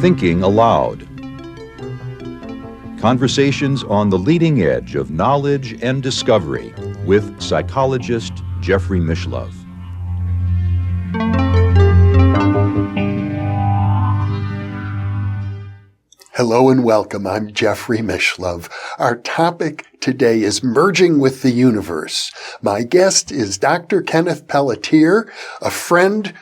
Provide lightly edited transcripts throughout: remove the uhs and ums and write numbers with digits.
Thinking Aloud. Conversations on the leading edge of knowledge and discovery with psychologist Jeffrey Mishlove. Hello and welcome. I'm Jeffrey Mishlove. Our topic today is merging with the universe. My guest is Dr. Kenneth Pelletier, a friend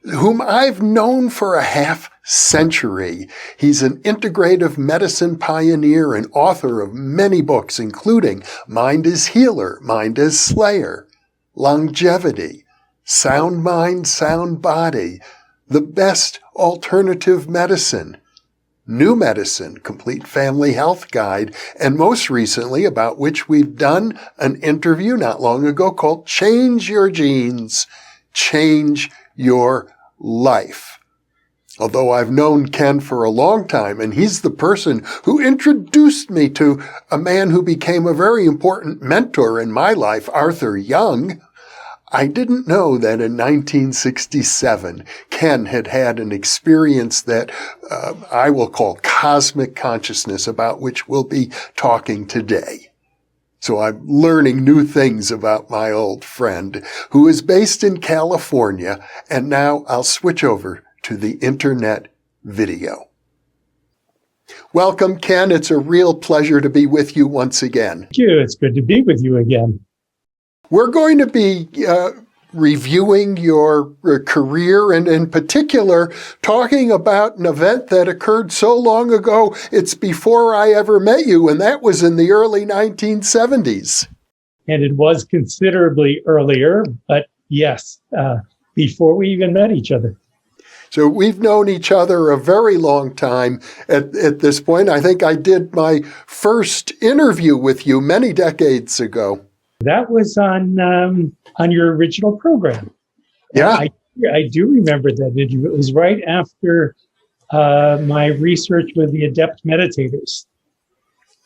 whom I've known for a half century. He's an integrative medicine pioneer and author of many books, including Mind is Healer, Mind is Slayer, Longevity, Sound Mind, Sound Body, The Best Alternative Medicine, New Medicine, Complete Family Health Guide, and most recently, about which we've done an interview not long ago called Change Your Genes, Change Your Life. Although I've known Ken for a long time, and he's the person who introduced me to a man who became a very important mentor in my life, Arthur Young, I didn't know that in 1967, Ken had had an experience that I will call cosmic consciousness, about which we'll be talking today. So I'm learning new things about my old friend, who is based in California, and now I'll switch over to the internet video. Welcome, Ken. It's a real pleasure to be with you once again. Thank you. It's good to be with you again. We're going to be reviewing your career and in particular talking about an event that occurred so long ago, it's before I ever met you, and that was in the early 1970s. And it was considerably earlier, but yes, before we even met each other. So we've known each other a very long time at this point. I think I did my first interview with you many decades ago. That was on your original program. Yeah. I do remember that interview. It was right after my research with the adept meditators.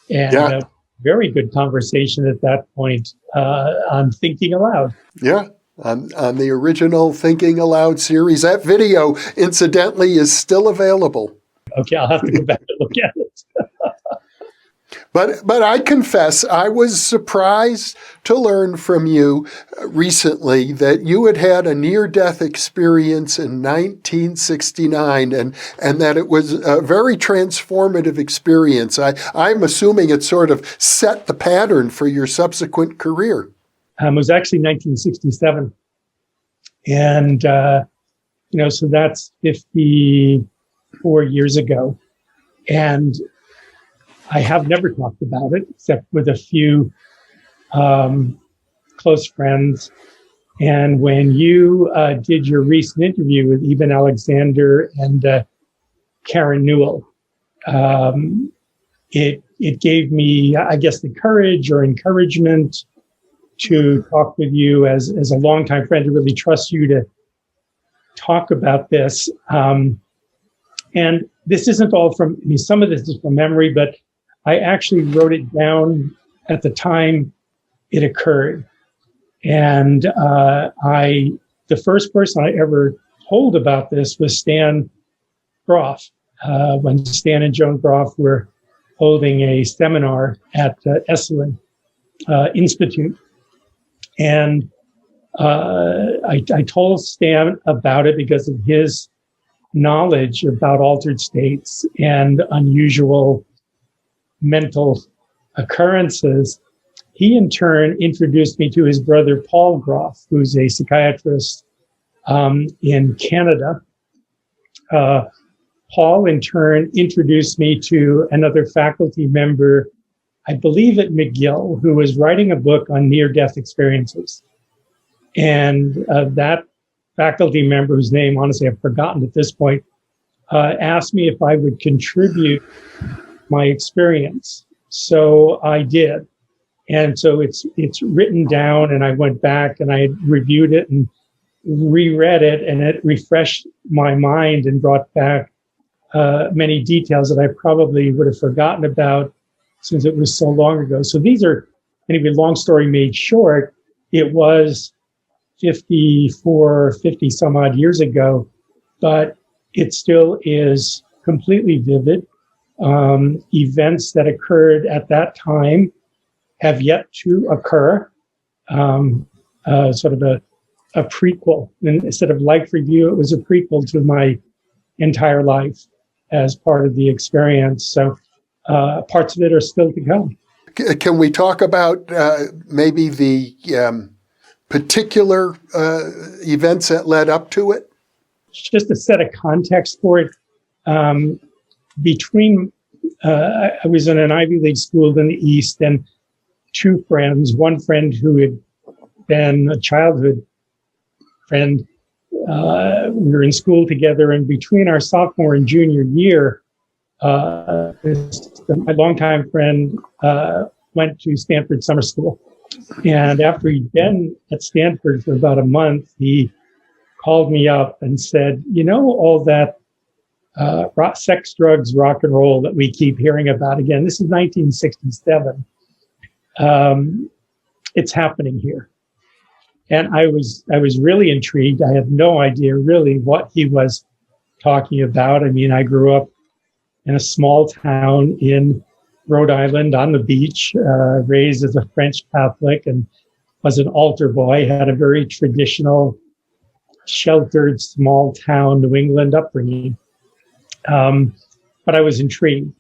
And yeah. A very good conversation at that point on Thinking Aloud. Yeah, on the original Thinking Aloud series. That video, incidentally, is still available. Okay, I'll have to go back and look at it. But I confess, I was surprised to learn from you recently that you had had a near-death experience in 1969 and that it was a very transformative experience. I'm assuming it sort of set the pattern for your subsequent career. It was actually 1967. And, so that's 54 years ago. And I have never talked about it except with a few close friends. And when you did your recent interview with Eben Alexander and Karen Newell, it gave me, I guess, the courage or encouragement to talk with you as a longtime friend, to really trust you to talk about this. And this isn't all from, some of this is from memory, but I actually wrote it down at the time it occurred. And the first person I ever told about this was Stan Groff, when Stan and Joan Groff were holding a seminar at Esalen Institute. And I told Stan about it because of his knowledge about altered states and unusual mental occurrences. He in turn introduced me to his brother Paul Groff, who's a psychiatrist in Canada. Paul in turn introduced me to another faculty member, I believe at McGill, who was writing a book on near-death experiences. And that faculty member, whose name honestly I've forgotten at this point, asked me if I would contribute my experience. So I did. And so it's written down, and I went back and I reviewed it and reread it, and it refreshed my mind and brought back many details that I probably would have forgotten about since it was so long ago. So these are, anyway, long story made short, it was 50 some odd years ago, but it still is completely vivid. Events that occurred at that time have yet to occur. Sort of a prequel. And instead of life review, it was a prequel to my entire life as part of the experience. So parts of it are still to come. Can we talk about maybe the particular events that led up to it? Just to set a context for it, I was in an Ivy League school in the East, and two friends, one friend who had been a childhood friend, we were in school together, and between our sophomore and junior year, my longtime friend went to Stanford summer school. And after he'd been at Stanford for about a month, he called me up and said, you know, all that sex, drugs, rock and roll that we keep hearing about again, this is 1967. It's happening here. And I was really intrigued. I had no idea really what he was talking about. I mean, I grew up in a small town in Rhode Island on the beach, raised as a French Catholic and was an altar boy, had a very traditional, sheltered, small town New England upbringing. But I was intrigued.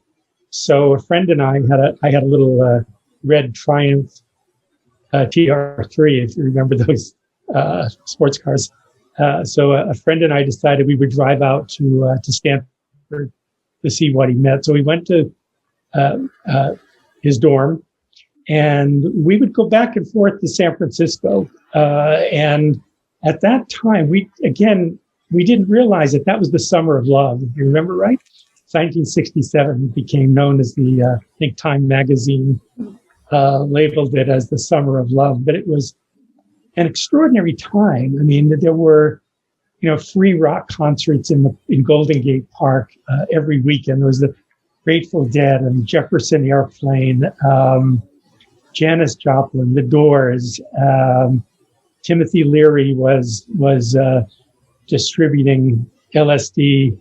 So a friend and I had a little red Triumph TR3, if you remember those sports cars. So a friend and I decided we would drive out to Stanford to see what he meant. So we went to his dorm, and we would go back and forth to San Francisco. And at that time, we didn't realize that was the summer of love. If you remember right? 1967 became known as the, I think Time magazine labeled it as the summer of love, but it was an extraordinary time. I mean, there were, free rock concerts in Golden Gate Park every weekend. There was the Grateful Dead and Jefferson Airplane, Janis Joplin, The Doors, Timothy Leary was distributing LSD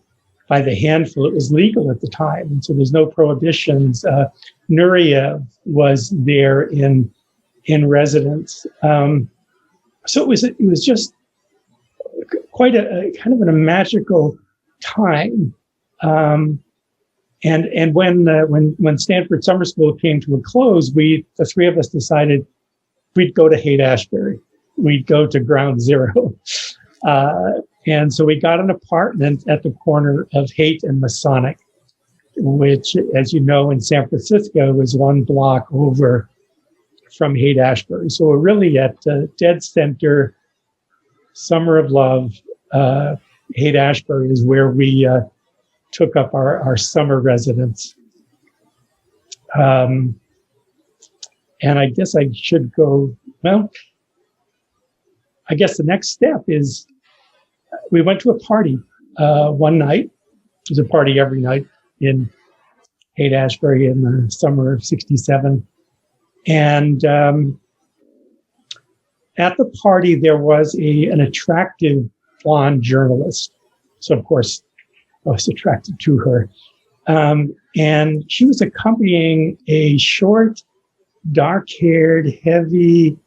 by the handful. It was legal at the time, and so there's no prohibitions. Nureyev was there in residence. So it was just quite a kind of a magical time. And when Stanford Summer School came to a close, the three of us decided we'd go to Haight-Ashbury. We'd go to Ground Zero. And so we got an apartment at the corner of Haight and Masonic, which, as you know, in San Francisco is one block over from Haight-Ashbury. So we're really at dead center, summer of love. Haight-Ashbury is where we took up our summer residence. And I guess I should go, I guess the next step is we went to a party one night. There's a party every night in Haight-Ashbury in the summer of 67. And at the party, there was an attractive blonde journalist. So, of course, I was attracted to her. And she was accompanying a short, dark-haired, heavy,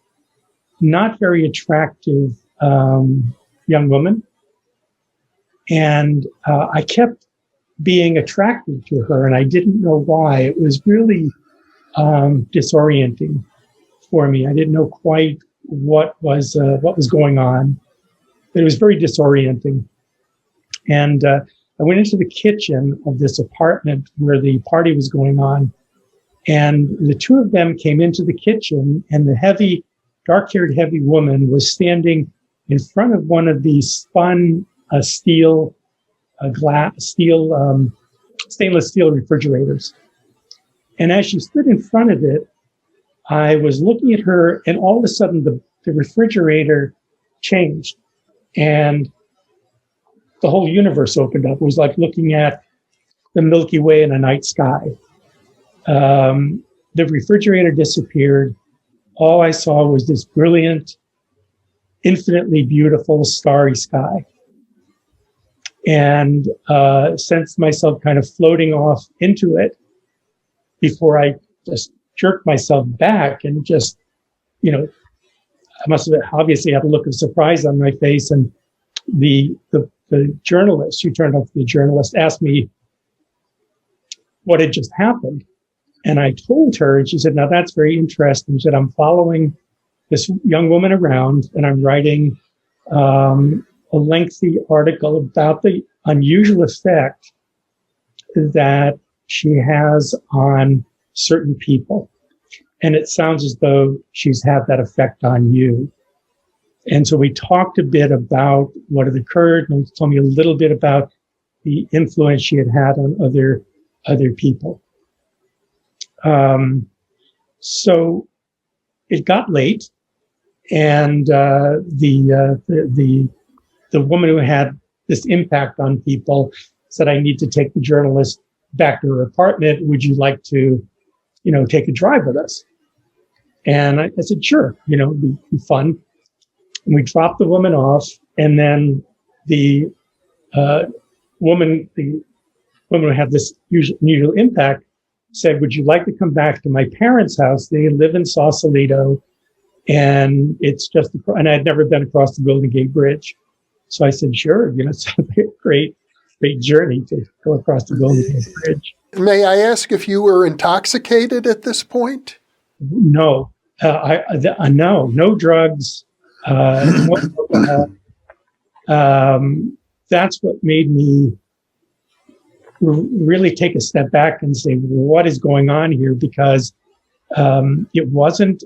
not very attractive young woman. And I kept being attracted to her, and I didn't know why. It was really disorienting for me. I didn't know quite what was going on. It was very disorienting. And I went into the kitchen of this apartment where the party was going on, and the two of them came into the kitchen, and the heavy, dark-haired, heavy woman was standing in front of one of these spun stainless steel refrigerators. And as she stood in front of it, I was looking at her, and all of a sudden the refrigerator changed, and the whole universe opened up. It was like looking at the Milky Way in a night sky. The refrigerator disappeared. All I saw was this brilliant, infinitely beautiful starry sky, and sensed myself kind of floating off into it before I just jerked myself back and just, I must have obviously had a look of surprise on my face. And the journalist, who turned out to be a journalist, asked me what had just happened. And I told her, and she said, now that's very interesting. She said, I'm following this young woman around and I'm writing a lengthy article about the unusual effect that she has on certain people. And it sounds as though she's had that effect on you. And so we talked a bit about what had occurred, and he told me a little bit about the influence she had had on other people. So it got late, and the woman who had this impact on people said, I need to take the journalist back to her apartment. Would you like to, take a drive with us? And I said, sure, it'd be fun. And we dropped the woman off, and then the woman who had this unusual impact said, would you like to come back to my parents' house? They live in Sausalito, and it's just, and I'd never been across the Golden Gate Bridge. So I said, sure, it's a great journey to go across the Golden Gate Bridge. May I ask if you were intoxicated at this point? No, no drugs. That's what made me really take a step back and say, what is going on here? Because it wasn't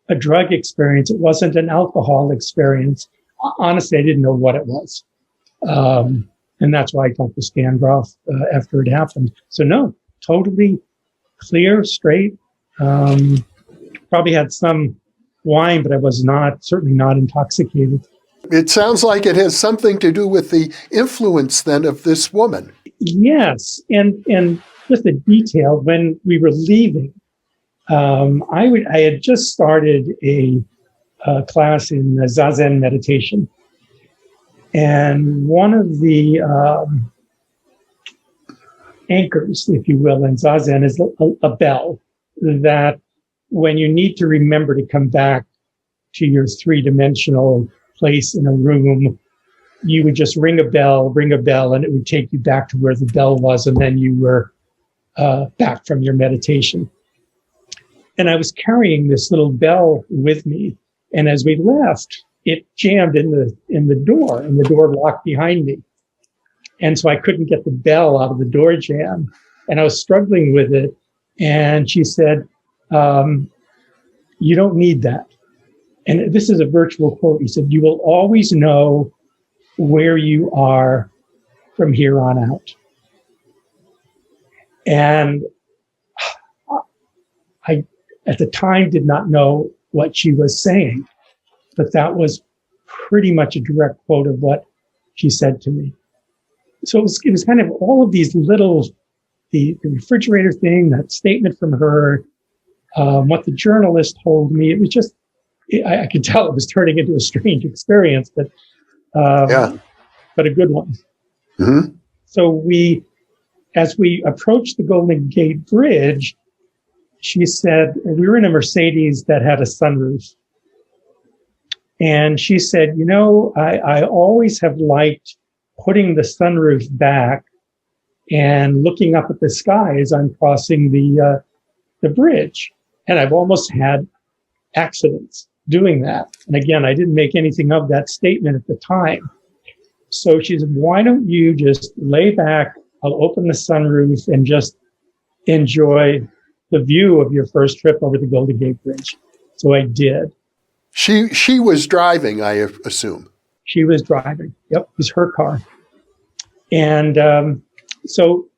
a drug experience. It wasn't an alcohol experience. Honestly, I didn't know what it was. And that's why I talked to Stan Groff after it happened. So no, totally clear, straight. Probably had some wine, but I was certainly not intoxicated. It sounds like it has something to do with the influence then of this woman. Yes. And just a detail, when we were leaving, I had just started a class in Zazen meditation. And one of the anchors, if you will, in Zazen is a bell that when you need to remember to come back to your three-dimensional place in a room, you would just ring a bell, and it would take you back to where the bell was, and then you were back from your meditation. And I was carrying this little bell with me, and as we left, it jammed in the door, and the door locked behind me. And so I couldn't get the bell out of the door jamb, and I was struggling with it. And she said, you don't need that. And this is a virtual quote. He said, you will always know where you are from here on out. And I, at the time, did not know what she was saying, but that was pretty much a direct quote of what she said to me. So it was kind of all of these little, the refrigerator thing, that statement from her, what the journalist told me. It was just, I could tell it was turning into a strange experience, but a good one. Mm-hmm. So as we approached the Golden Gate Bridge, she said, we were in a Mercedes that had a sunroof. And she said, I always have liked putting the sunroof back and looking up at the sky as I'm crossing the bridge. And I've almost had accidents doing that. And again, I didn't make anything of that statement at the time. So she said, why don't you just lay back, I'll open the sunroof and just enjoy the view of your first trip over the Golden Gate Bridge. So I did. She was driving, I assume. She was driving. Yep, it was her car. And so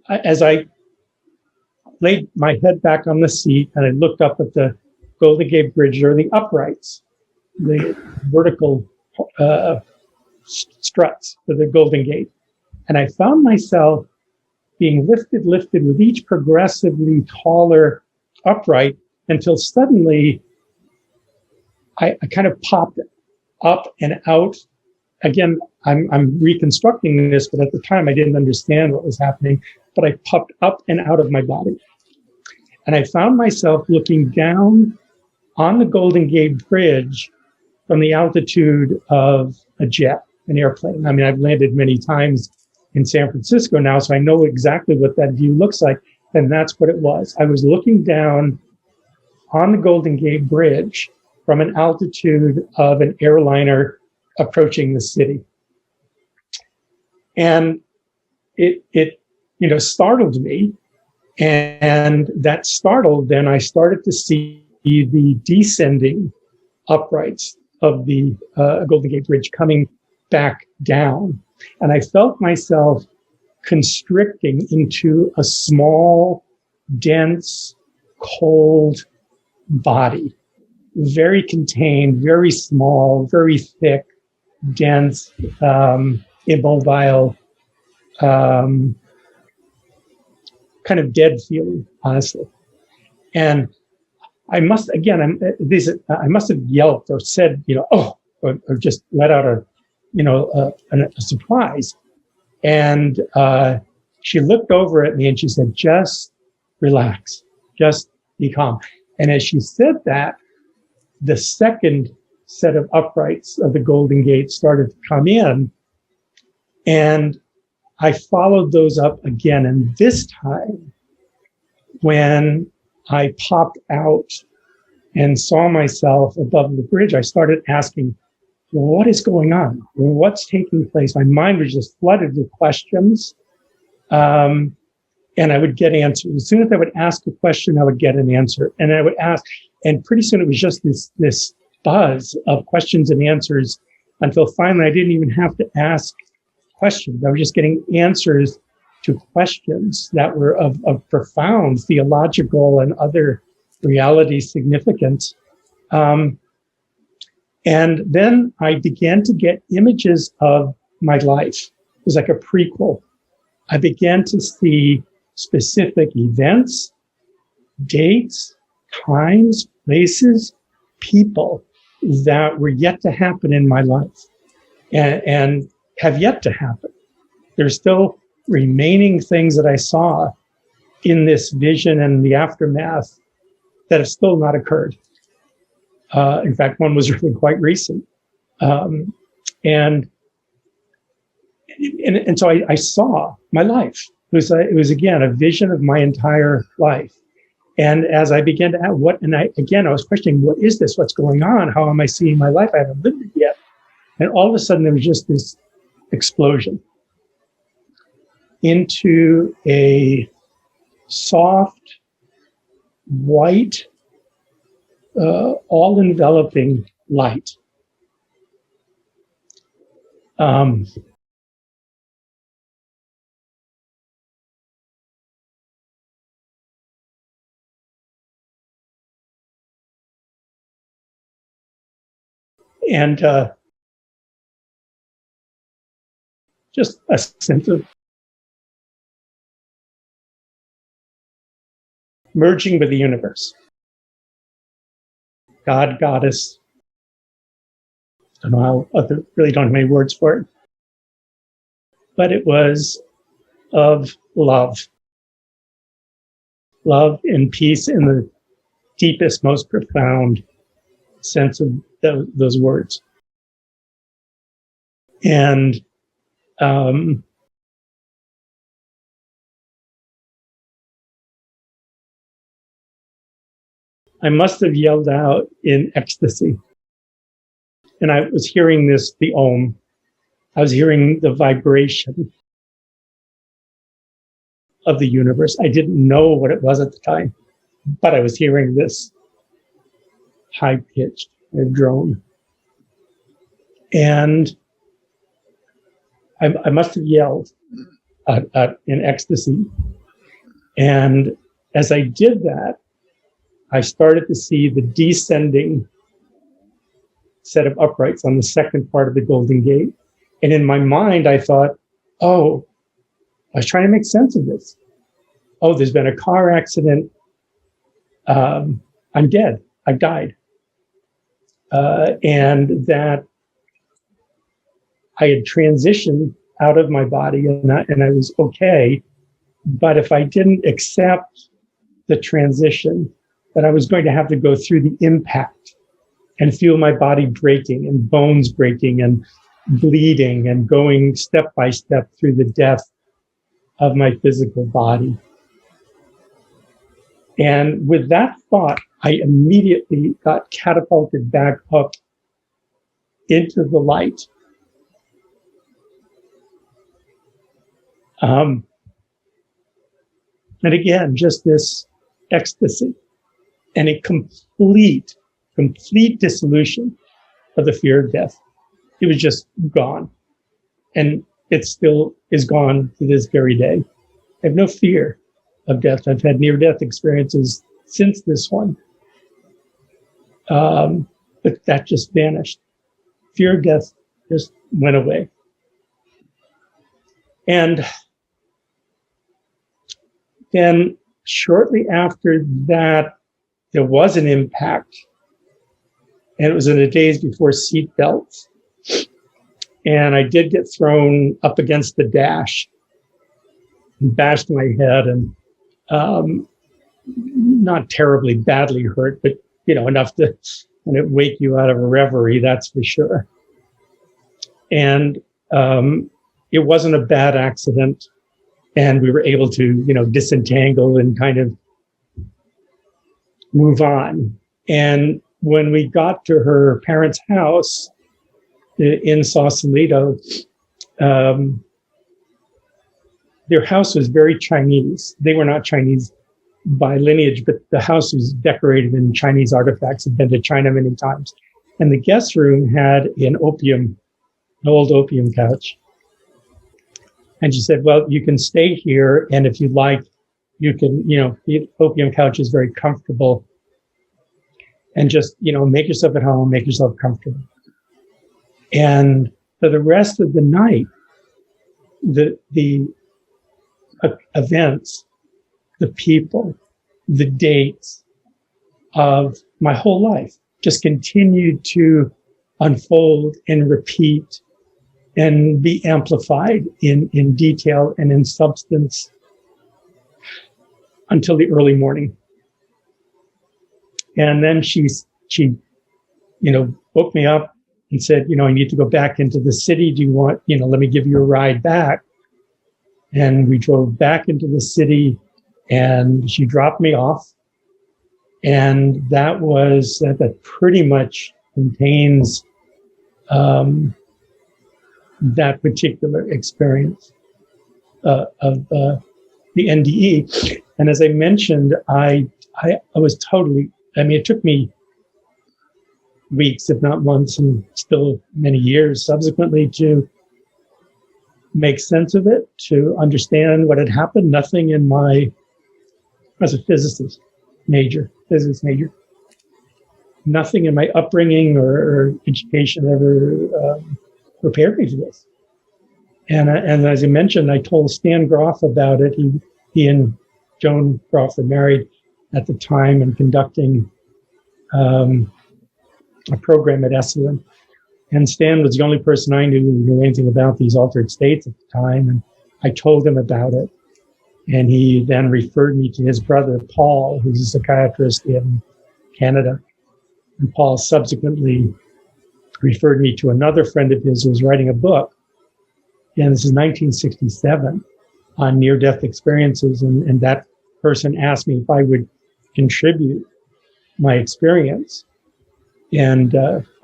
as I laid my head back on the seat and I looked up at the Golden Gate Bridge, or the uprights, the vertical struts for the Golden Gate. And I found myself being lifted with each progressively taller upright until suddenly I kind of popped up and out. Again, I'm reconstructing this, but at the time I didn't understand what was happening, but I popped up and out of my body. And I found myself looking down on the Golden Gate Bridge from the altitude of a jet, an airplane. I mean, I've landed many times in San Francisco now, so I know exactly what that view looks like. And that's what it was. I was looking down on the Golden Gate Bridge from an altitude of an airliner approaching the city. And it startled me. And that startled, then I started to see the descending uprights of the Golden Gate Bridge coming back down. And I felt myself constricting into a small, dense, cold body, very contained, very small, very thick, dense, immobile, kind of dead feeling, honestly. And I must have yelped or said, oh, or just let out a surprise. And she looked over at me and she said, just relax, just be calm. And as she said that, the second set of uprights of the Golden Gate started to come in. And I followed those up again. And this time, when I popped out and saw myself above the bridge, I started asking, what is going on? What's taking place? My mind was just flooded with questions. And I would get answers. As soon as I would ask a question, I would get an answer. And I would ask, and pretty soon it was just this buzz of questions and answers until finally I didn't even have to ask questions. I was just getting answers to questions that were of profound theological and other reality significance. And then I began to get images of my life. It was like a prequel. I began to see specific events, dates, times, places, people that were yet to happen in my life and have yet to happen. There's still remaining things that I saw in this vision and the aftermath that have still not occurred. In fact, one was really quite recent. And so I saw my life. It was again, a vision of my entire life. And as I began to ask I was questioning, what is this? What's going on? How am I seeing my life? I haven't lived it yet. And all of a sudden there was just this explosion into a soft, white, all-enveloping light. And just a sense of merging with the universe. God, goddess. I don't know how, I really don't have any words for it. But it was of love. Love and peace in the deepest, most profound sense of those words. And I must have yelled out in ecstasy. And I was hearing the Om. I was hearing the vibration of the universe. I didn't know what it was at the time, but I was hearing this high-pitched drone. And I must have yelled in ecstasy. And as I did that, I started to see the descending set of uprights on the second part of the Golden Gate. And in my mind, I thought, oh, I was trying to make sense of this. Oh, there's been a car accident. I'm dead. I died. And that I had transitioned out of my body and I was okay. But if I didn't accept the transition, that I was going to have to go through the impact and feel my body breaking and bones breaking and bleeding and going step by step through the death of my physical body. And with that thought, I immediately got catapulted back up into the light. And again, just this ecstasy and a complete dissolution of the fear of death. It was just gone. And it still is gone to this very day. I have no fear of death. I've had near-death experiences since this one. But that just vanished. Fear of death just went away. And then shortly after that, there was an impact. And it was in the days before seat belts. And I did get thrown up against the dash and bashed my head and not terribly badly hurt, but, enough to wake you out of a reverie, that's for sure. And it wasn't a bad accident. And we were able to, disentangle and kind of move on. And when we got to her parents' house in Sausalito, their house was very Chinese. They were not Chinese by lineage, but the house was decorated in Chinese artifacts. I've been to China many times. And the guest room had an old opium couch. And she said, well, you can stay here. And if you'd like, you can, the opium couch is very comfortable. And just, make yourself at home, make yourself comfortable. And for the rest of the night, the events, the people, the dates of my whole life just continued to unfold and repeat and be amplified in detail and in substance until the early morning. And then she woke me up and said, I need to go back into the city. Do you want, let me give you a ride back? And we drove back into the city and she dropped me off. And that pretty much contains, that particular experience of the NDE. And as I mentioned, I was totally, it took me weeks, if not months, and still many years subsequently to make sense of it, to understand what had happened. Nothing in as a physics major, nothing in my upbringing or education ever prepared me for this. And as I mentioned, I told Stan Groff about it. He and Joan Groff were married at the time and conducting a program at Esalen. And Stan was the only person I knew who knew anything about these altered states at the time. And I told him about it. And he then referred me to his brother, Paul, who's a psychiatrist in Canada. And Paul subsequently referred me to another friend of his who was writing a book. And this is 1967 on near-death experiences. And that person asked me if I would contribute my experience. And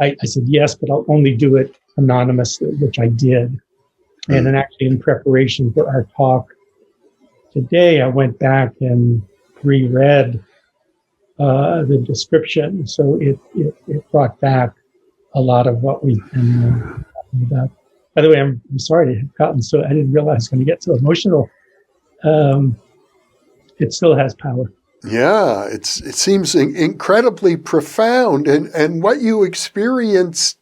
I said, yes, but I'll only do it anonymously, which I did. And then actually in preparation for our talk today, I went back and reread the description. So it brought back a lot of what we've been talking about. By the way, I'm sorry to have gotten I didn't realize I was going to get so emotional. It still has power. Yeah, it seems incredibly profound, and what you experienced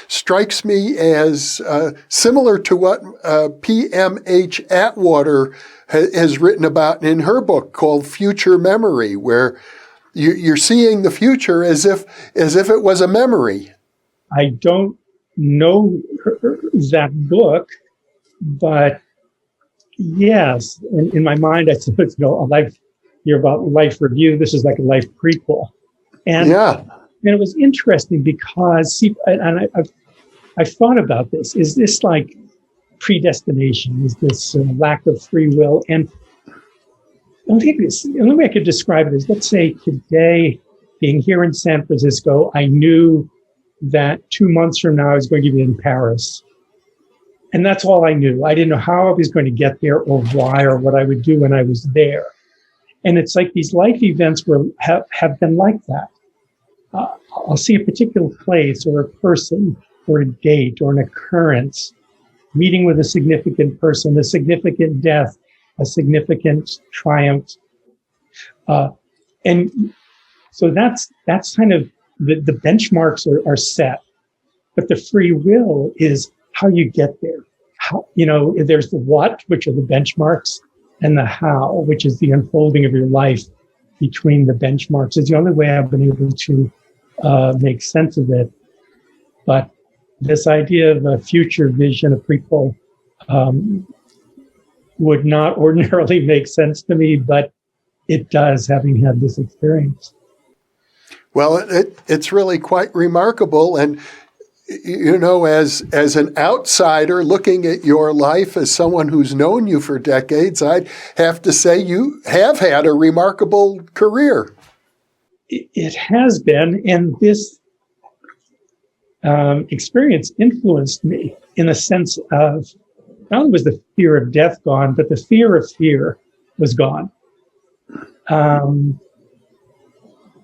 strikes me as similar to what P.M.H. Atwater has written about in her book called Future Memory, where you're seeing the future as if it was a memory. I don't know that book, but yes, in my mind, I suppose, you're about life review. This is like a life prequel. And, Yeah. and it was interesting because, I've thought about this. Is this like predestination? Is this lack of free will? And the only way I could describe it is, let's say today, being here in San Francisco, I knew that 2 months from now I was going to be in Paris. And that's all I knew. I didn't know how I was going to get there or why or what I would do when I was there. And it's like these life events have been like that. I'll see a particular place or a person or a date or an occurrence, meeting with a significant person, a significant death, a significant triumph. And so that's kind of the benchmarks are set. But the free will is how you get there. How, there's the what, which are the benchmarks, and the how, which is the unfolding of your life between the benchmarks. It's the only way I've been able to make sense of it. But this idea of a future vision, a prequel, would not ordinarily make sense to me, but it does, having had this experience. Well, it's really quite remarkable. And, as an outsider looking at your life as someone who's known you for decades, I'd have to say you have had a remarkable career. It has been, and this experience influenced me in the sense of, not only was the fear of death gone, but the fear of fear was gone.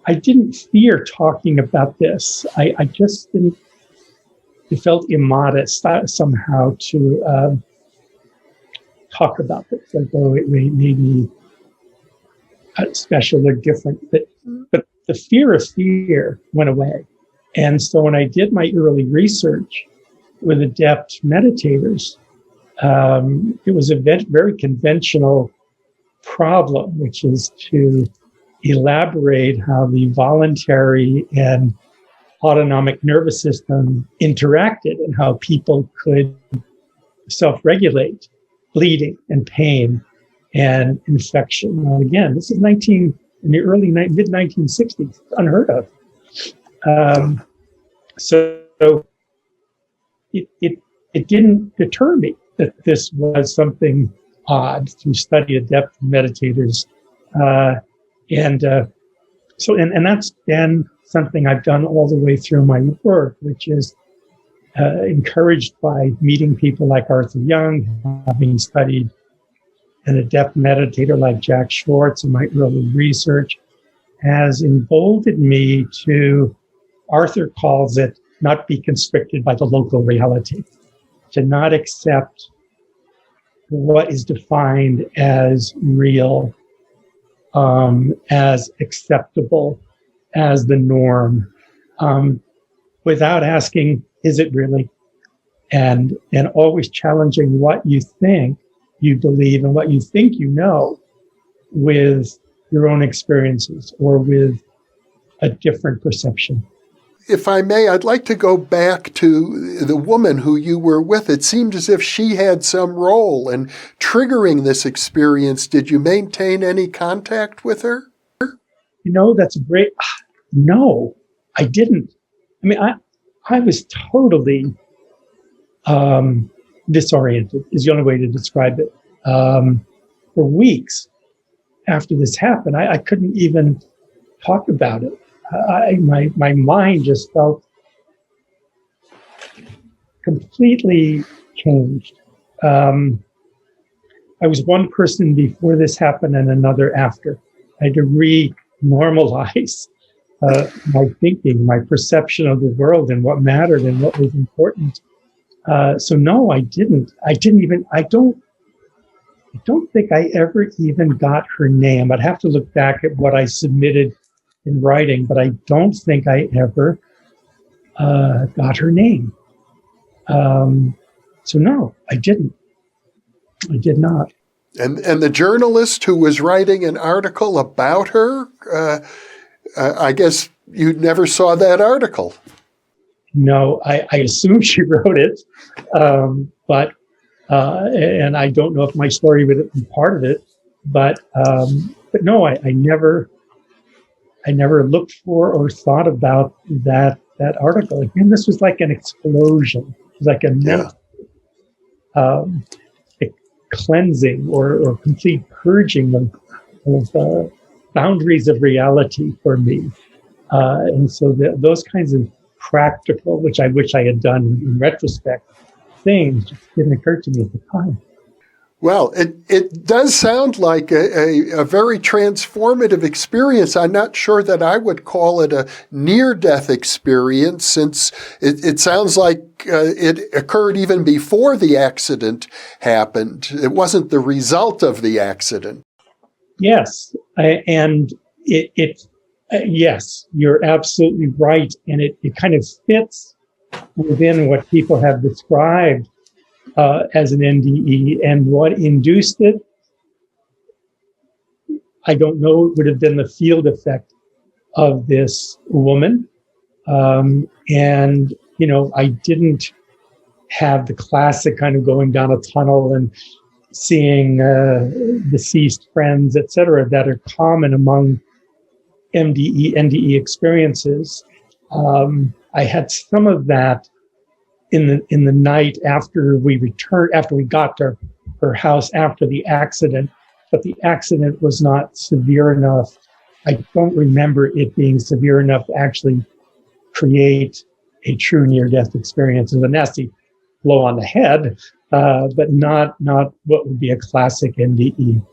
I didn't fear talking about this. I just didn't. It felt immodest somehow to talk about this, like, it may be special or different. But the fear of fear went away. And so when I did my early research with adept meditators, it was a very conventional problem, which is to elaborate how the voluntary and autonomic nervous system interacted and how people could self-regulate bleeding and pain and infection. Now, again, this is in the early mid-1960s, unheard of. So it didn't deter me that this was something odd to study adept meditators. And that's been something I've done all the way through my work, which is encouraged by meeting people like Arthur Young, having studied an adept meditator like Jack Schwartz in my early research, has emboldened me to, Arthur calls it, not be constricted by the local reality, to not accept what is defined as real, as acceptable, as the norm, without asking, is it really? And always challenging what you think you believe and what you think you know with your own experiences or with a different perception. If I may, I'd like to go back to the woman who you were with. It seemed as if she had some role in triggering this experience. Did you maintain any contact with her? That's a great... No, I didn't. I mean, I was totally disoriented, is the only way to describe it. For weeks after this happened, I couldn't even talk about it. My mind just felt completely changed. I was one person before this happened and another after. I had to re-normalize my thinking, my perception of the world and what mattered and what was important. So no, I didn't. I don't think I ever even got her name. I'd have to look back at what I submitted in writing, but I don't think I ever got her name. So no, I didn't. I did not. And the journalist who was writing an article about her, I guess you never saw that article. No, I assume she wrote it, but and I don't know if my story would be part of it, but no, I never looked for or thought about that article. Again, this was like an explosion. It was like a cleansing or complete purging of boundaries of reality for me. And so those kinds of practical, which I wish I had done in retrospect, things just didn't occur to me at the time. Well, it does sound like a very transformative experience. I'm not sure that I would call it a near-death experience, since it sounds like it occurred even before the accident happened. It wasn't the result of the accident. Yes, and yes, you're absolutely right. And it kind of fits within what people have described as an NDE, and what induced it, I don't know. It would have been the field effect of this woman. And, I didn't have the classic kind of going down a tunnel and seeing deceased friends, et cetera, that are common among NDE experiences. I had some of that in the night after we got to her house after the accident, but the accident was not severe enough. I don't remember it being severe enough to actually create a true near-death experience. It was a nasty blow on the head, but not what would be a classic NDE.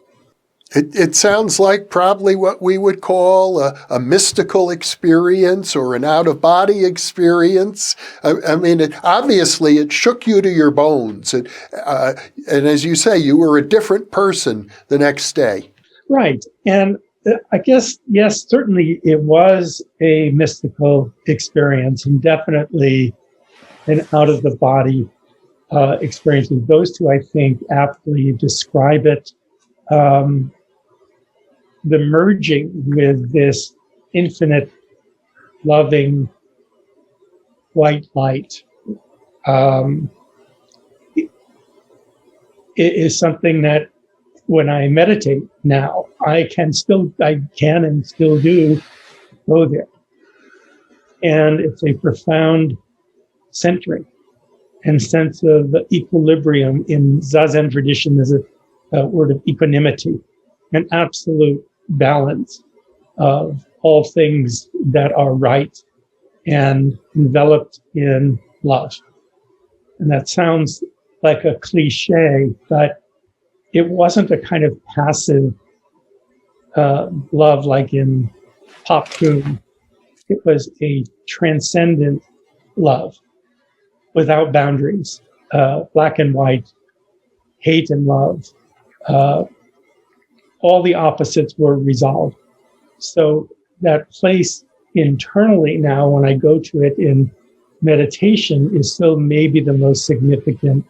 It sounds like probably what we would call a mystical experience or an out-of-body experience. I mean, obviously it shook you to your bones. And as you say, you were a different person the next day. Right. And I guess, yes, certainly it was a mystical experience, and definitely an out-of-the-body experience. And those two, I think, aptly describe it. The merging with this infinite, loving white light it is something that when I meditate now, I can and still do go there. And it's a profound centering and sense of equilibrium. In Zazen tradition, there's a word of equanimity, an absolute balance of all things that are right and enveloped in love. And that sounds like a cliche, but it wasn't a kind of passive love like in pop tune. It was a transcendent love without boundaries, black and white, hate and love. All the opposites were resolved. So that place internally now, when I go to it in meditation, is still maybe the most significant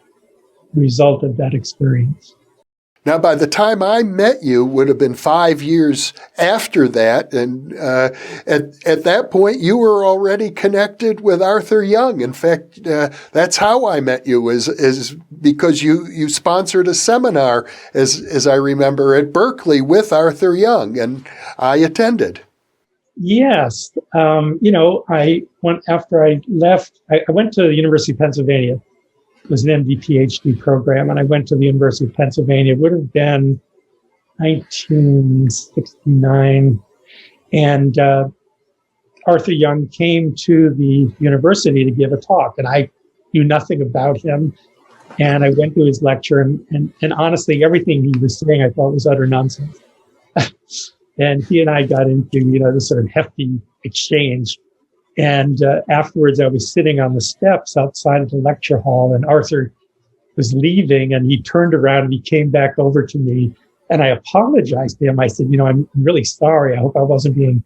result of that experience. Now, by the time I met you, would have been 5 years after that. And at that point, you were already connected with Arthur Young. In fact, that's how I met you, is because you sponsored a seminar, as I remember, at Berkeley with Arthur Young, and I attended. Yes. I went after I left. I went to the University of Pennsylvania. It was an MD PhD program, and I went to the University of Pennsylvania. It would have been 1969. And Arthur Young came to the university to give a talk, and I knew nothing about him. And I went to his lecture, and honestly, everything he was saying I thought was utter nonsense. And he and I got into, this sort of hefty exchange. And afterwards, I was sitting on the steps outside of the lecture hall, and Arthur was leaving, and he turned around and he came back over to me, and I apologized to him. I said, I'm really sorry. I hope I wasn't being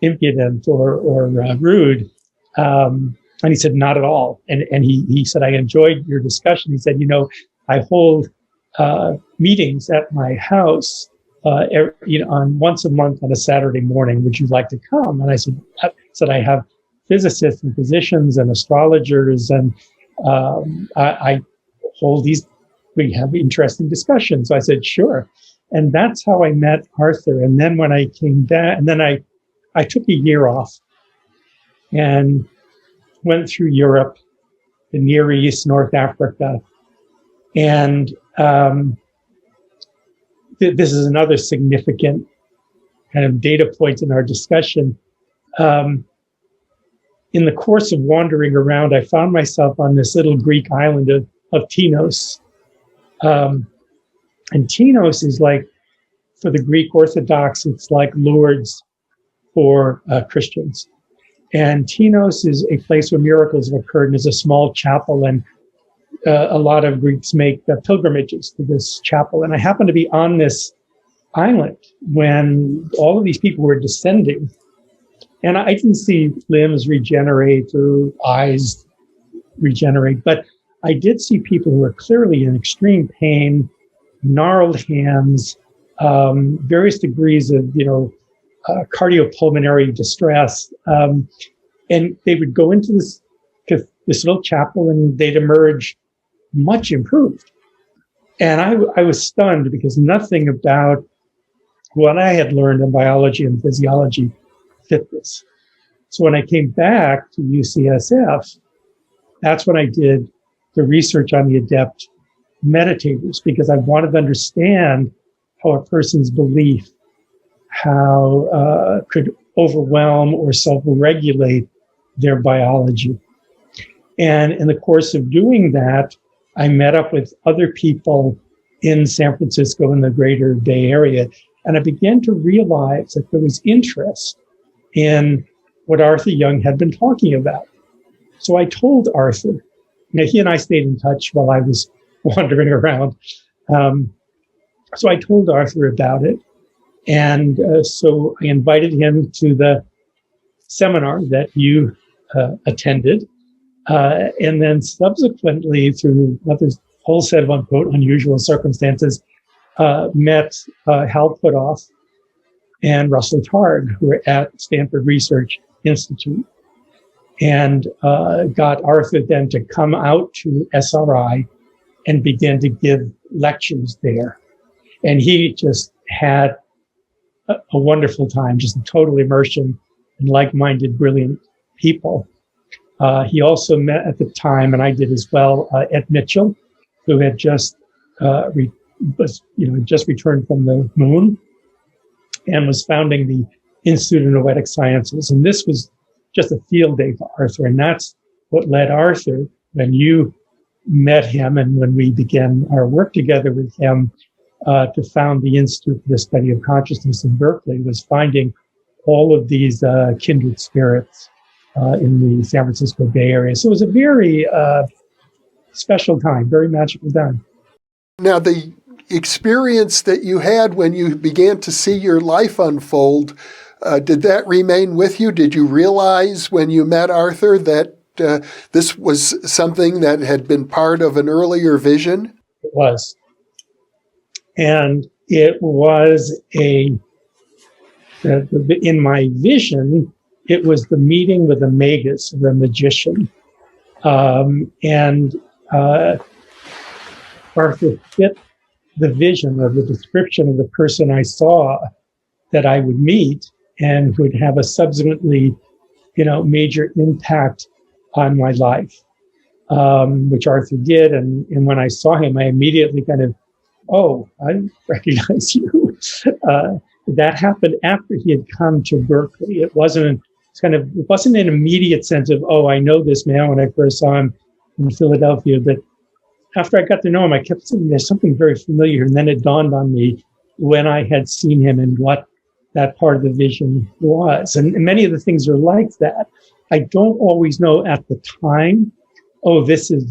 impudent or rude. And he said, not at all. And he said, I enjoyed your discussion. He said, I hold meetings at my house on once a month on a Saturday morning. Would you like to come? And I said, I have physicists and physicians and astrologers, and I hold these, we have interesting discussions. So I said, sure. And that's how I met Arthur. And then when I came back, and then I took a year off and went through Europe, the Near East, North Africa. And this is another significant kind of data point in our discussion. In the course of wandering around, I found myself on this little Greek island of Tinos. And Tinos is like, for the Greek Orthodox, it's like Lourdes for Christians. And Tinos is a place where miracles have occurred, and is a small chapel, and a lot of Greeks make pilgrimages to this chapel. And I happened to be on this island when all of these people were descending. And I didn't see limbs regenerate or eyes regenerate, but I did see people who were clearly in extreme pain, gnarled hands, various degrees of, cardiopulmonary distress. And they would go into this little chapel and they'd emerge much improved. And I was stunned because nothing about what I had learned in biology and physiology fit this. So when I came back to UCSF, that's when I did the research on the adept meditators, because I wanted to understand how a person's belief, could overwhelm or self-regulate their biology. And in the course of doing that, I met up with other people in San Francisco in the greater Bay Area, and I began to realize that there was interest in what Arthur Young had been talking about. So I told Arthur, he and I stayed in touch while I was wandering around. So I told Arthur about it. And so I invited him to the seminar that you attended. And then subsequently, through another whole set of unquote unusual circumstances, met Hal Puthoff and Russell Targ, who were at Stanford Research Institute, and got Arthur then to come out to SRI and begin to give lectures there. And he just had a wonderful time, just a total immersion in like-minded, brilliant people. He also met at the time, and I did as well, Ed Mitchell, who had just returned from the moon and was founding the Institute of Noetic Sciences. And this was just a field day for Arthur. And that's what led Arthur, when you met him and when we began our work together with him, to found the Institute for the Study of Consciousness in Berkeley, was finding all of these kindred spirits in the San Francisco Bay Area. So it was a very special time, very magical time. Now, the experience that you had when you began to see your life unfold, did that remain with you? Did you realize when you met Arthur that this was something that had been part of an earlier vision? It was. And it was in my vision, it was the meeting with a magus, the magician. And Arthur fit the vision or the description of the person I saw that I would meet and would have a subsequently, major impact on my life, which Arthur did. And when I saw him, I immediately kind of, I recognize you. That happened after he had come to Berkeley. It wasn't an immediate sense of, I know this man when I first saw him in Philadelphia. But after I got to know him, I kept saying there's something very familiar. And then it dawned on me when I had seen him and what that part of the vision was. And many of the things are like that. I don't always know at the time, this is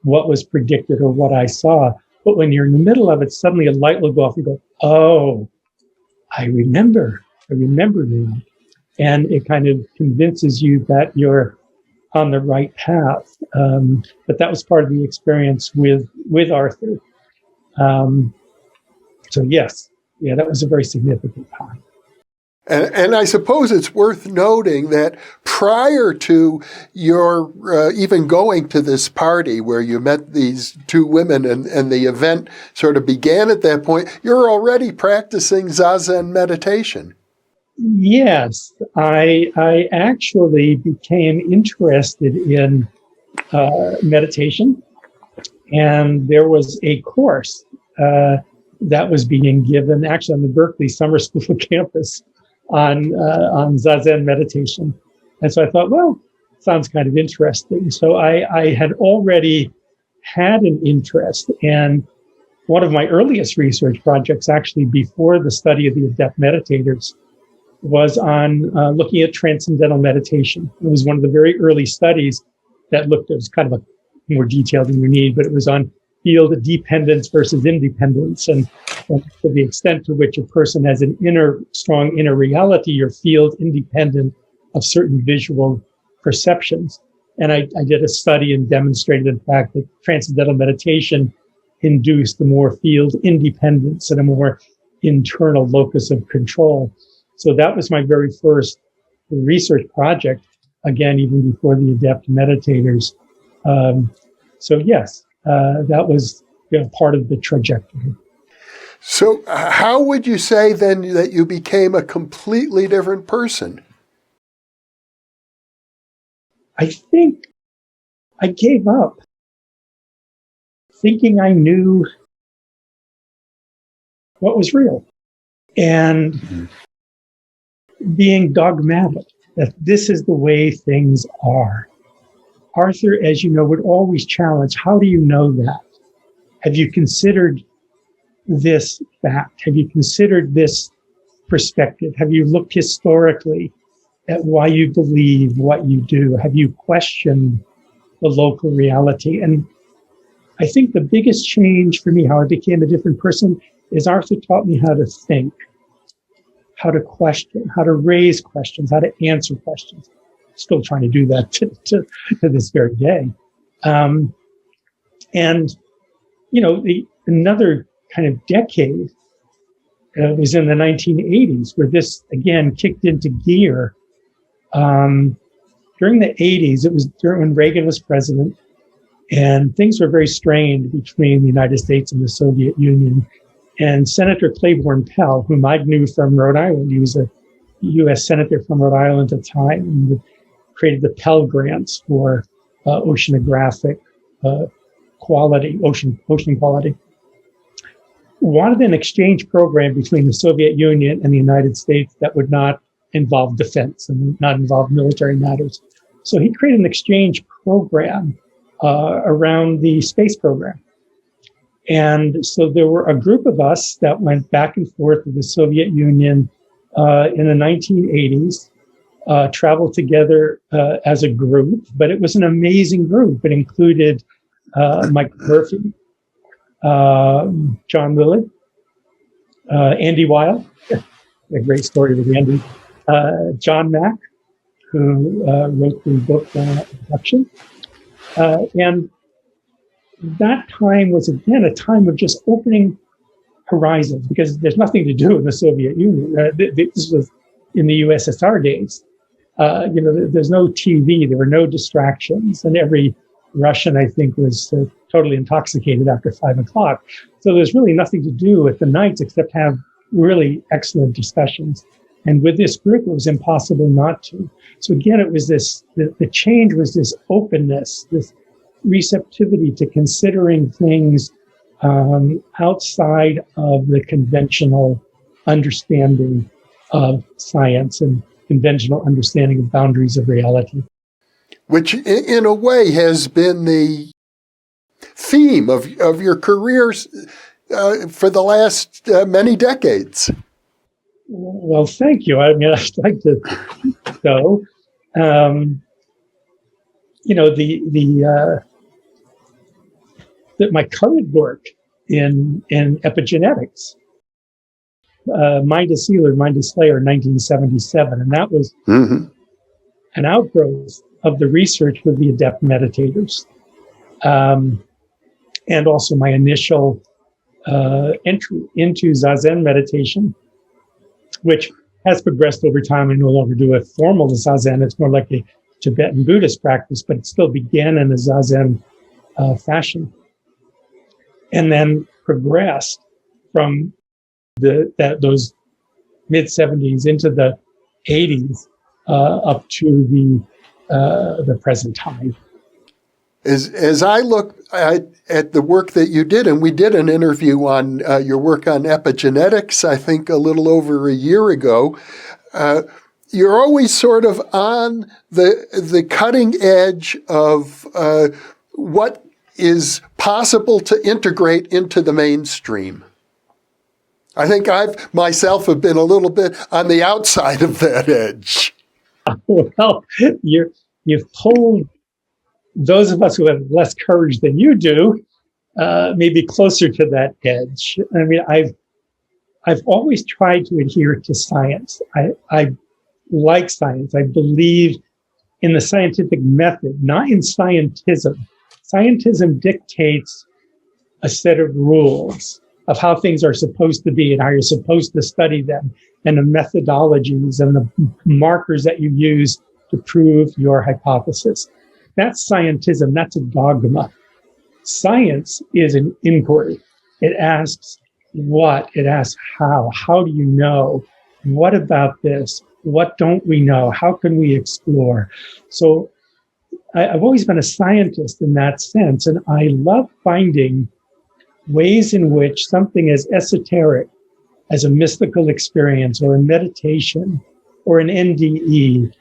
what was predicted or what I saw. But when you're in the middle of it, suddenly a light will go off and go, I remember now. And it kind of convinces you that you're on the right path. But that was part of the experience with Arthur. So yes, that was a very significant time. And I suppose it's worth noting that prior to your even going to this party where you met these two women and the event sort of began at that point, you're already practicing Zazen meditation. Yes, I actually became interested in meditation, and there was a course that was being given actually on the Berkeley Summer School campus on Zazen meditation. And so I thought, well, sounds kind of interesting. So I had already had an interest, and one of my earliest research projects, actually before the study of the adept meditators, was on looking at transcendental meditation. It was one of the very early studies that looked, it was kind of a more detailed than you need, but it was on field dependence versus independence, and to the extent to which a person has an strong inner reality or field independent of certain visual perceptions. And I did a study and demonstrated, in fact, that transcendental meditation induced a more field independence and a more internal locus of control. So that was my very first research project, again, even before the adept meditators. So yes, that was part of the trajectory. So how would you say then that you became a completely different person? I think I gave up thinking I knew what was real and being dogmatic that this is the way things are. Arthur, as you know, would always challenge, how do you know that? Have you considered this fact? Have you considered this perspective? Have you looked historically at why you believe what you do? Have you questioned the local reality? And I think the biggest change for me, how I became a different person, is Arthur taught me how to think, how to question, how to raise questions, how to answer questions. Still trying to do that to this very day. And, another kind of decade was in the 1980s, where this, again, kicked into gear. During the 80s, it was when Reagan was president, and things were very strained between the United States and the Soviet Union. And Senator Claiborne Pell, whom I knew from Rhode Island, he was a U.S. Senator from Rhode Island at the time, and created the Pell Grants for oceanographic quality, ocean quality, wanted an exchange program between the Soviet Union and the United States that would not involve defense and not involve military matters. So he created an exchange program around the space program. And so there were a group of us that went back and forth with the Soviet Union in the 1980s, traveled together as a group, but it was an amazing group. It included Mike Murphy, John Lilly, Andy Weil, a great story with Andy, John Mack, who wrote the book Introduction. And that time was, again, a time of just opening horizons, because there's nothing to do in the Soviet Union. This was in the USSR days. There's no TV, there were no distractions, and every Russian, I think, was totally intoxicated after 5 o'clock. So there's really nothing to do at the nights except have really excellent discussions. And with this group, it was impossible not to. So again, it was this, the change was this openness, this receptivity to considering things outside of the conventional understanding of science and conventional understanding of boundaries of reality. Which, in a way, has been the theme of your careers for the last many decades. Well, thank you. I mean, I'd like to think so. My current work in epigenetics, Mind is Healer, Mind is Slayer, 1977, and that was an outgrowth of the research with the adept meditators, and also my initial entry into Zazen meditation, which has progressed over time. I no longer do a formal Zazen. It's more like a Tibetan Buddhist practice, but it still began in a Zazen fashion, and then progressed from those mid 70s into the 80s up to the present time. As I look at the work that you did, and we did an interview on your work on epigenetics, I think a little over a year ago, you're always sort of on the cutting edge of what is possible to integrate into the mainstream. I think I've myself have been a little bit on the outside of that edge. Well, you've pulled those of us who have less courage than you do, maybe closer to that edge. I mean, I've always tried to adhere to science. I like science. I believe in the scientific method, not in scientism. Scientism dictates a set of rules of how things are supposed to be and how you're supposed to study them, and the methodologies and the markers that you use to prove your hypothesis. That's scientism. That's a dogma. Science is an inquiry. It asks what? It asks how? How do you know? What about this? What don't we know? How can we explore? So I've always been a scientist in that sense, and I love finding ways in which something as esoteric as a mystical experience or a meditation or an NDE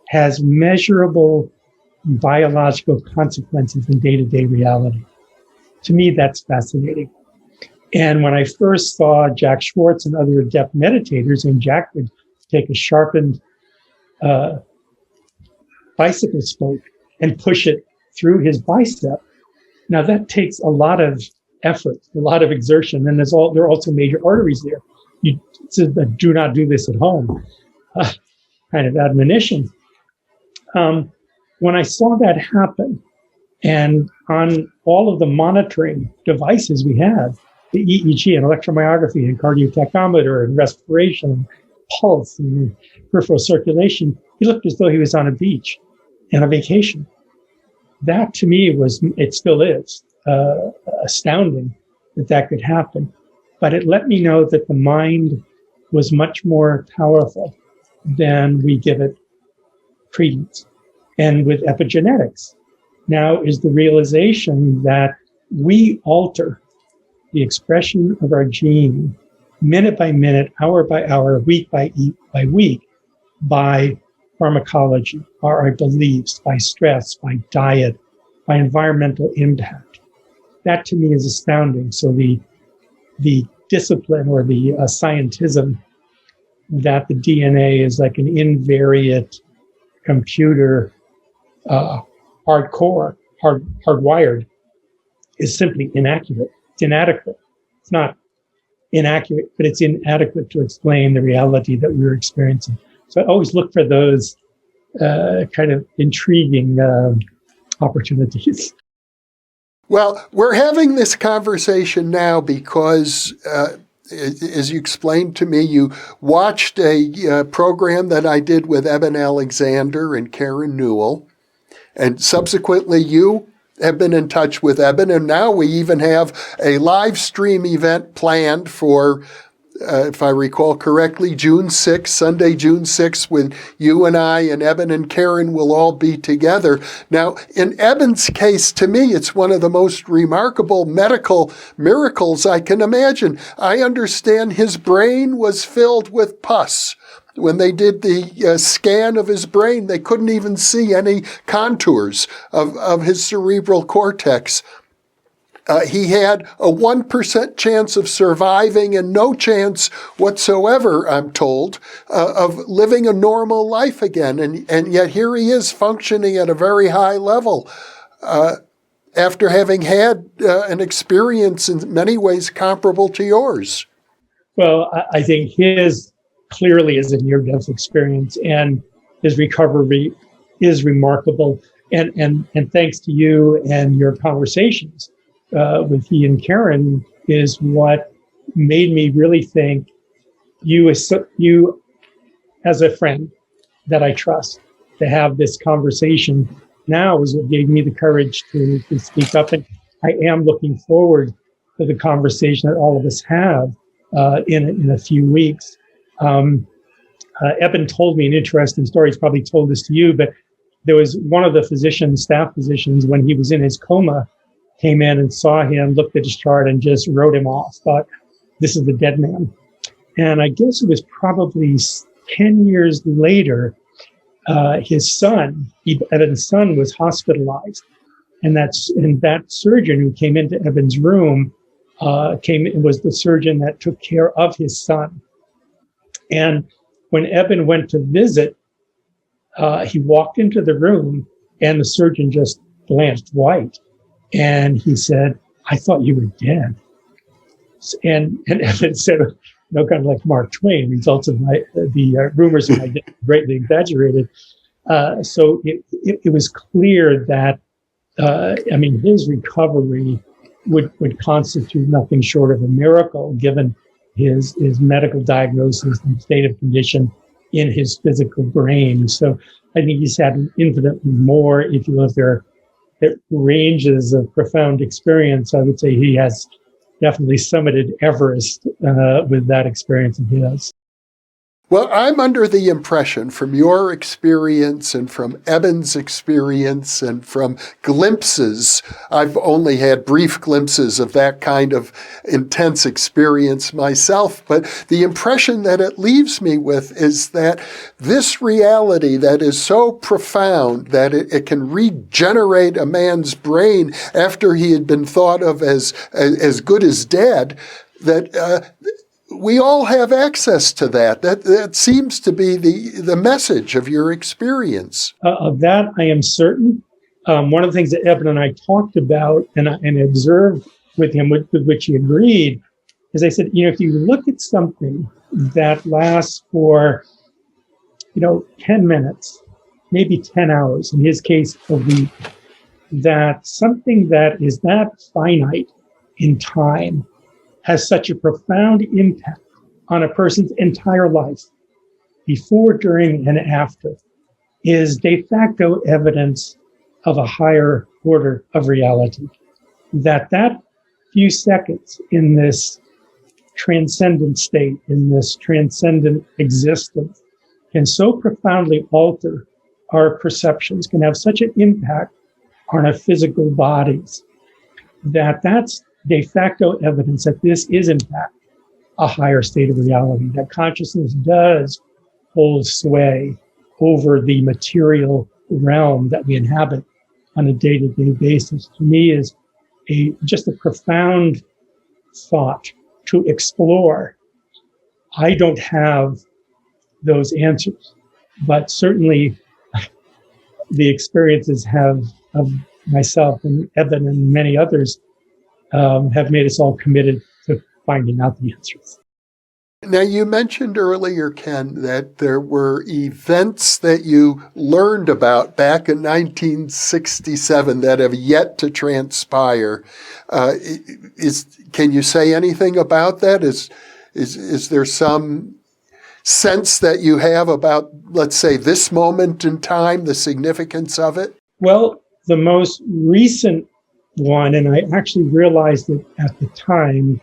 has measurable biological consequences in day-to-day reality. To me, that's fascinating. And when I first saw Jack Schwartz and other adept meditators, and Jack would take a sharpened bicycle spoke and push it through his bicep. Now that takes a lot of effort, a lot of exertion, and there are also major arteries there. It's a do not do this at home kind of admonition. When I saw that happen, and on all of the monitoring devices we have, the EEG and electromyography and cardiotachometer and respiration, and pulse and peripheral circulation, he looked as though he was on a beach on a vacation. That to me it still is, astounding that could happen. But it let me know that the mind was much more powerful than we give it credence. And with epigenetics, now is the realization that we alter the expression of our gene minute by minute, hour by hour, week by week, by pharmacology, by our beliefs, by stress, by diet, by environmental impact. That to me is astounding. So the discipline or the scientism that the DNA is like an invariant computer, hardwired, is simply inaccurate. It's inadequate. It's not inaccurate, but it's inadequate to explain the reality that we're experiencing. So I always look for those kind of intriguing opportunities. Well, we're having this conversation now because, as you explained to me, you watched a program that I did with Eben Alexander and Karen Newell, and subsequently you have been in touch with Eben, and now we even have a live stream event planned for, if I recall correctly, June 6th, Sunday, June 6th, when you and I and Eben and Karen will all be together. Now, in Eben's case, to me, it's one of the most remarkable medical miracles I can imagine. I understand his brain was filled with pus. When they did the scan of his brain, they couldn't even see any contours of his cerebral cortex. He had a 1% chance of surviving and no chance whatsoever, I'm told, of living a normal life again. And yet here he is functioning at a very high level after having had an experience in many ways comparable to yours. Well, I think his clearly is a near-death experience, and his recovery is remarkable. And thanks to you and your conversations with he and Karen is what made me really think you as a friend that I trust to have this conversation now is what gave me the courage to speak up. And I am looking forward to the conversation that all of us have in a few weeks. Eben told me an interesting story. He's probably told this to you, but there was one of the staff physicians, when he was in his coma, came in and saw him, looked at his chart, and just wrote him off, thought, this is the dead man. And I guess it was probably 10 years later, his son, Eben's son, was hospitalized. And that surgeon who came into Eben's room was the surgeon that took care of his son. And when Eben went to visit, he walked into the room and the surgeon just blanched white. And he said, I thought you were dead. And Eben said, kind of like Mark Twain, results of the rumors of my death greatly exaggerated. So it was clear that, his recovery would constitute nothing short of a miracle, given his medical diagnosis and state of condition in his physical brain. So I think he's had infinitely more, if you will, if there are ranges of profound experience. I would say he has definitely summited Everest with that experience of his. Well, I'm under the impression from your experience and from Eben's experience and from glimpses, I've only had brief glimpses of that kind of intense experience myself, but the impression that it leaves me with is that this reality that is so profound that it can regenerate a man's brain after he had been thought of as good as dead, that we all have access to that. That seems to be the message of your experience. Of that, I am certain. One of the things that Eben and I talked about and observed with him, with which he agreed, is I said, if you look at something that lasts for, 10 minutes, maybe 10 hours, in his case, a week, that something that is that finite in time has such a profound impact on a person's entire life, before, during, and after, is de facto evidence of a higher order of reality. That few seconds in this transcendent state, in this transcendent existence, can so profoundly alter our perceptions, can have such an impact on our physical bodies, that's de facto evidence that this is, in fact, a higher state of reality, that consciousness does hold sway over the material realm that we inhabit on a day-to-day basis. To me, is just a profound thought to explore. I don't have those answers, but certainly the experiences of myself and Eben and many others have made us all committed to finding out the answers. Now, you mentioned earlier, Ken, that there were events that you learned about back in 1967 that have yet to transpire. Can you say anything about that? Is there some sense that you have about, let's say, this moment in time, the significance of it? Well, the most recent one, and I actually realized it at the time,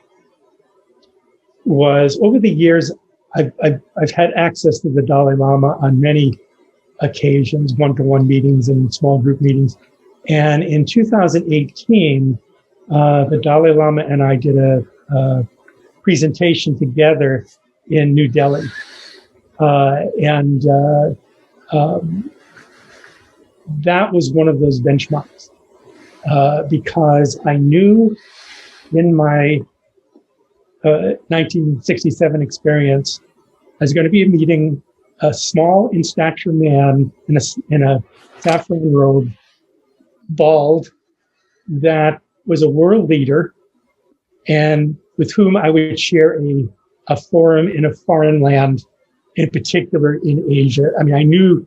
was over the years, I've had access to the Dalai Lama on many occasions, one-to-one meetings and small group meetings. And in 2018, the Dalai Lama and I did a presentation together in New Delhi. That was one of those benchmarks. Because I knew in my 1967 experience, I was going to be meeting a small in stature man in a saffron robe, bald, that was a world leader, and with whom I would share a forum in a foreign land, in particular in Asia. I knew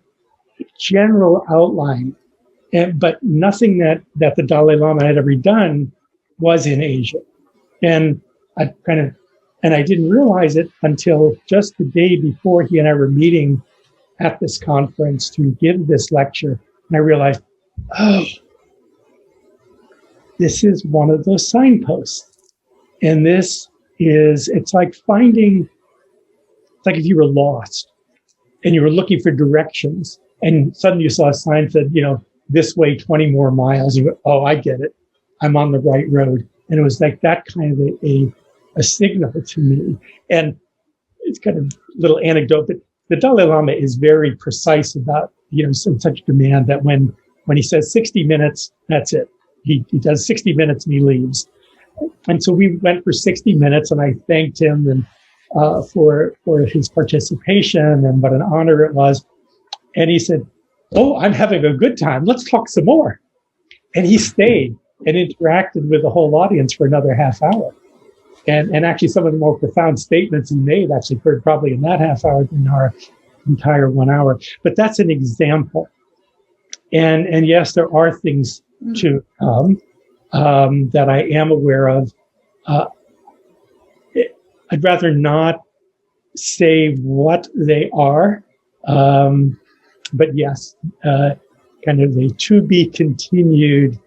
general outline, but nothing that the Dalai Lama had ever done was in Asia. And I kind of And I didn't realize it until just the day before he and I were meeting at this conference to give this lecture. And I realized, oh, this is one of those signposts. And it's like if you were lost and you were looking for directions and suddenly you saw a sign that said, this way 20 more miles. You go, oh, I get it. I'm on the right road. And it was like that kind of a signal to me. And it's kind of a little anecdote, but the Dalai Lama is very precise about, such demand that when he says 60 minutes, that's it. He does 60 minutes and he leaves. And so we went for 60 minutes and I thanked him and for his participation and what an honor it was. And he said, oh, I'm having a good time. Let's talk some more. And he stayed and interacted with the whole audience for another half hour. And actually some of the more profound statements he made actually occurred probably in that half hour than our entire 1 hour. But that's an example. And yes, there are things to come that I am aware of. I'd rather not say what they are. But yes, kind of a to be continued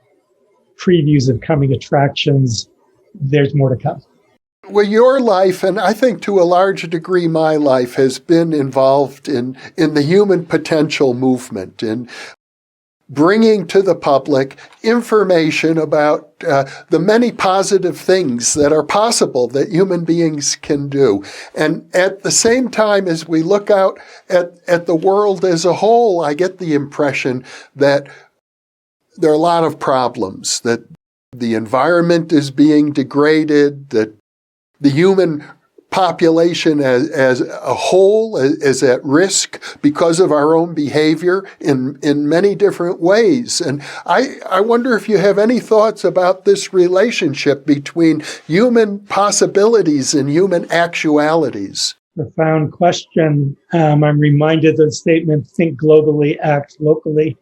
previews of coming attractions. There's more to come. Well, your life, and I think to a large degree my life, has been involved in the human potential movement, in bringing to the public information about the many positive things that are possible that human beings can do. And at the same time, as we look out at the world as a whole, I get the impression that there are a lot of problems, that the environment is being degraded, that the human population as a whole is at risk because of our own behavior in many different ways. And I wonder if you have any thoughts about this relationship between human possibilities and human actualities. Profound question. I'm reminded of the statement, think globally, act locally.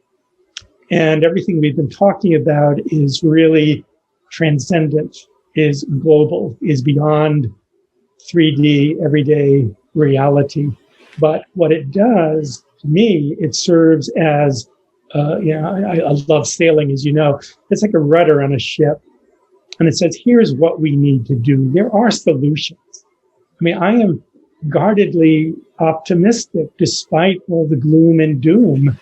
And everything we've been talking about is really transcendent, is global, is beyond 3D everyday reality. But what it does to me, it serves as, I love sailing, as you know. It's like a rudder on a ship. And it says, here's what we need to do. There are solutions. I mean, I am guardedly optimistic, despite all the gloom and doom,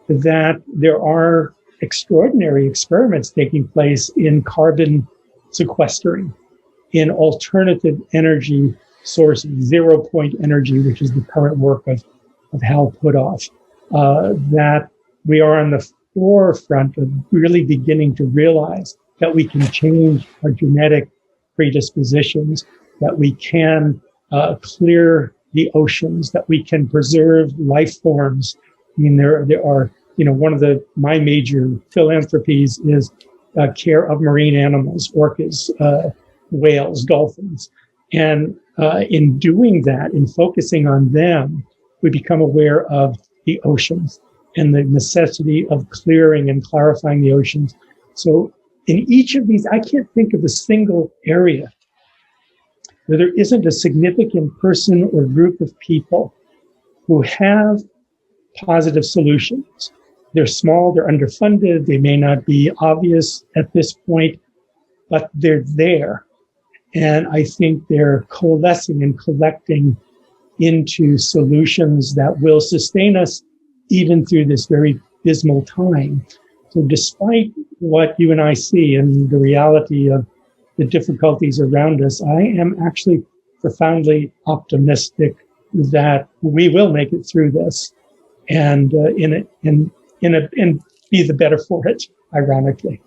that there are extraordinary experiments taking place in carbon sequestering, in alternative energy sources, 0 point energy, which is the current work of Hal Puthoff, that we are on the forefront of really beginning to realize that we can change our genetic predispositions, that we can clear the oceans, that we can preserve life forms. I mean, there are, one of my major philanthropies is care of marine animals, orcas, whales, dolphins. And in doing that, in focusing on them, we become aware of the oceans and the necessity of clearing and clarifying the oceans. So in each of these, I can't think of a single area where there isn't a significant person or group of people who have positive solutions. They're small, they're underfunded, they may not be obvious at this point, but they're there. And I think they're coalescing and collecting into solutions that will sustain us even through this very dismal time. So despite what you and I see and the reality of the difficulties around us, I am actually profoundly optimistic that we will make it through this and be the better for it, ironically.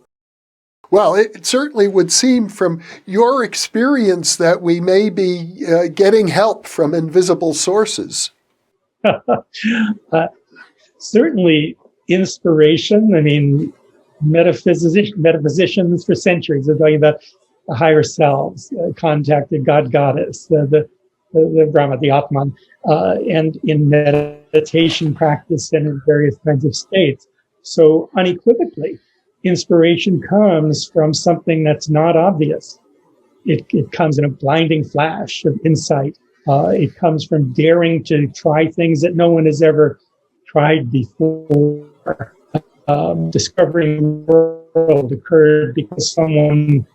Well, it certainly would seem from your experience that we may be getting help from invisible sources. Certainly inspiration. I mean, metaphysicians for centuries are talking about the higher selves, contacted God Goddess, the Brahma, the Atman, and in meditation practice and in various kinds of states. So unequivocally, inspiration comes from something that's not obvious. It comes in a blinding flash of insight. It comes from daring to try things that no one has ever tried before. Discovering the world occurred because someone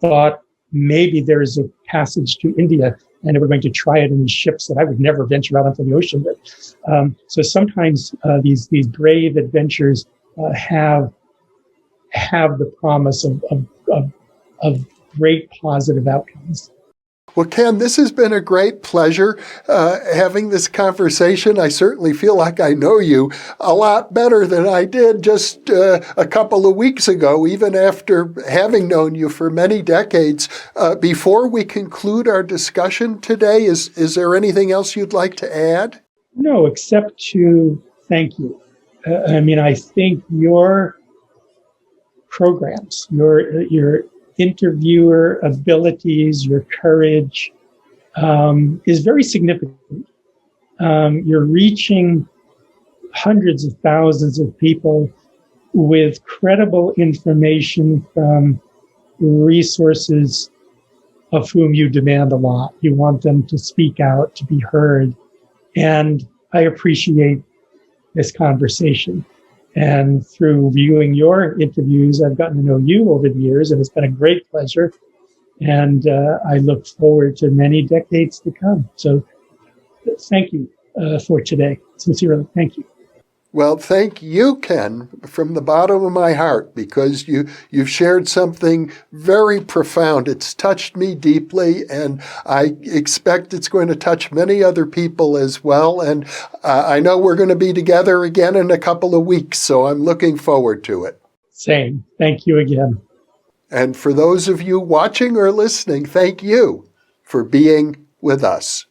thought maybe there's a passage to India and they were going to try it in these ships that I would never venture out into the ocean with. So sometimes these brave adventures have the promise of great positive outcomes. Well, Ken, this has been a great pleasure having this conversation. I certainly feel like I know you a lot better than I did just a couple of weeks ago, even after having known you for many decades. Before we conclude our discussion today, is there anything else you'd like to add? No, except to thank you. I think your programs, your interviewer abilities, your courage is very significant. You're reaching hundreds of thousands of people with credible information from resources of whom you demand a lot. You want them to speak out, to be heard. And I appreciate this conversation. And through viewing your interviews, I've gotten to know you over the years, and it's been a great pleasure. And I look forward to many decades to come. So thank you for today. Sincerely, thank you. Well, thank you, Ken, from the bottom of my heart, because you've shared something very profound. It's touched me deeply, and I expect it's going to touch many other people as well. And I know we're going to be together again in a couple of weeks, so I'm looking forward to it. Same. Thank you again. And for those of you watching or listening, thank you for being with us.